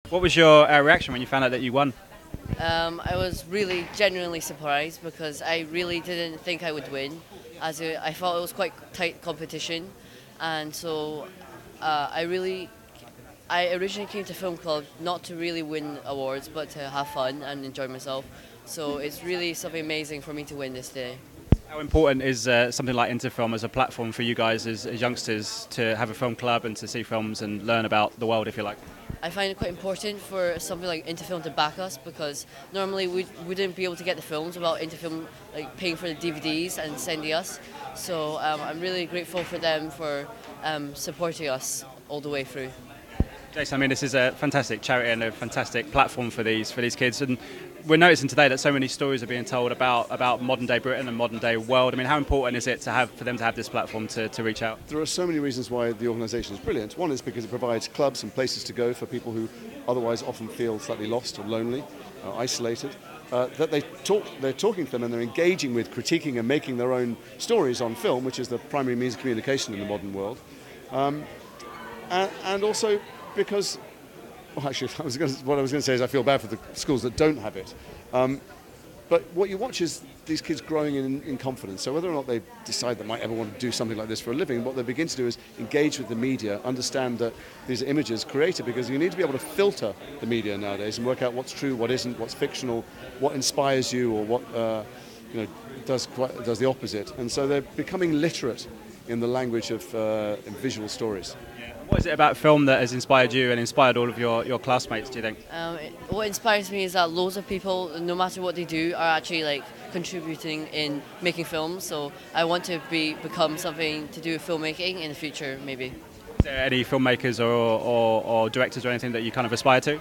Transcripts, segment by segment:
What was your reaction when you found out that you won? I was really genuinely surprised because I really didn't think I would win, I thought it was quite tight competition, and so I originally came to film club not to really win awards but to have fun and enjoy myself. So it's really something amazing for me to win this day. How important is something like Interfilm as a platform for you guys as youngsters to have a film club and to see films and learn about the world, if you like? I find it quite important for something like Interfilm to back us, because normally we wouldn't be able to get the films without Interfilm like paying for the DVDs and sending us. So I'm really grateful for them for supporting us all the way through. Jason, I mean, this is a fantastic charity and a fantastic platform for these kids, and we're noticing today that so many stories are being told about modern day Britain and modern day world. I mean, how important is it for them to have this platform to reach out? There are so many reasons why the organisation is brilliant. One is because it provides clubs and places to go for people who otherwise often feel slightly lost or lonely, isolated. That they're talking to them and they're engaging with, critiquing and making their own stories on film, which is the primary means of communication in the modern world. And also because, well, actually, what I was going to say is I feel bad for the schools that don't have it. But what you watch is these kids growing in confidence. So whether or not they decide they might ever want to do something like this for a living, what they begin to do is engage with the media, understand that these are images created, because you need to be able to filter the media nowadays and work out what's true, what isn't, what's fictional, what inspires you, or what does the opposite. And so they're becoming literate in the language of visual stories. What is it about film that has inspired you and inspired all of your classmates, do you think? What inspires me is that loads of people, no matter what they do, are actually like contributing in making films. So I want to become something to do with filmmaking in the future, maybe. Is there any filmmakers or directors or anything that you kind of aspire to?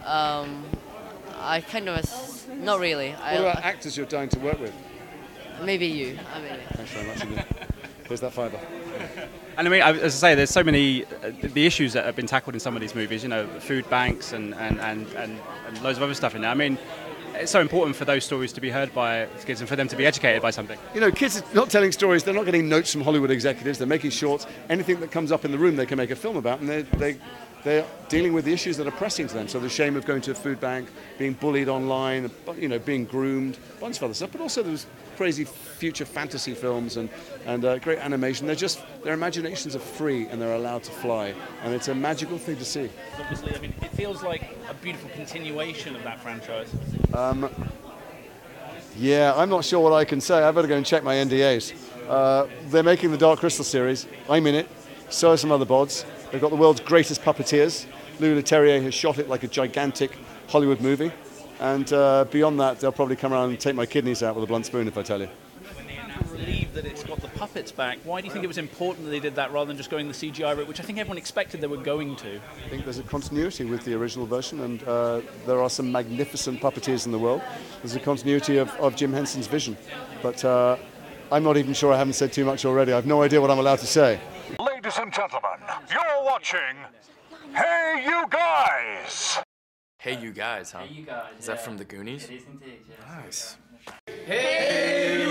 I kind of, not really. What about actors you're dying to work with? Maybe you. Thanks very much indeed. Here's that fiver. And I mean, as I say, there's so many the issues that have been tackled in some of these movies. You know, food banks and loads of other stuff in there. I mean, it's so important for those stories to be heard by kids and for them to be educated by something. You know, kids are not telling stories. They're not getting notes from Hollywood executives. They're making shorts. Anything that comes up in the room, they can make a film about, and they're dealing with the issues that are pressing to them. So the shame of going to a food bank, being bullied online, being groomed, a bunch of other stuff. But also there's crazy future fantasy films and great animation. Their imaginations are free and they're allowed to fly, and it's a magical thing to see. Obviously, I mean, it feels like a beautiful continuation of that franchise. Yeah, I'm not sure what I can say. I better go and check my NDAs. They're making the Dark Crystal series. I'm in it. So are some other bods. They've got the world's greatest puppeteers. Louis Leterrier has shot it like a gigantic Hollywood movie. And beyond that, they'll probably come around and take my kidneys out with a blunt spoon, if I tell you. When they announced relieved that it's got the puppets back, why do you think it was important that they did that rather than just going the CGI route, which I think everyone expected they were going to? I think there's a continuity with the original version, and there are some magnificent puppeteers in the world. There's a continuity of Jim Henson's vision. But I'm not even sure I haven't said too much already. I have no idea what I'm allowed to say. Ladies and gentlemen, you're watching Hey You Guys! Hey You Guys, huh? Hey You Guys. Is that from the Goonies? It is indeed, yes. Nice. Hey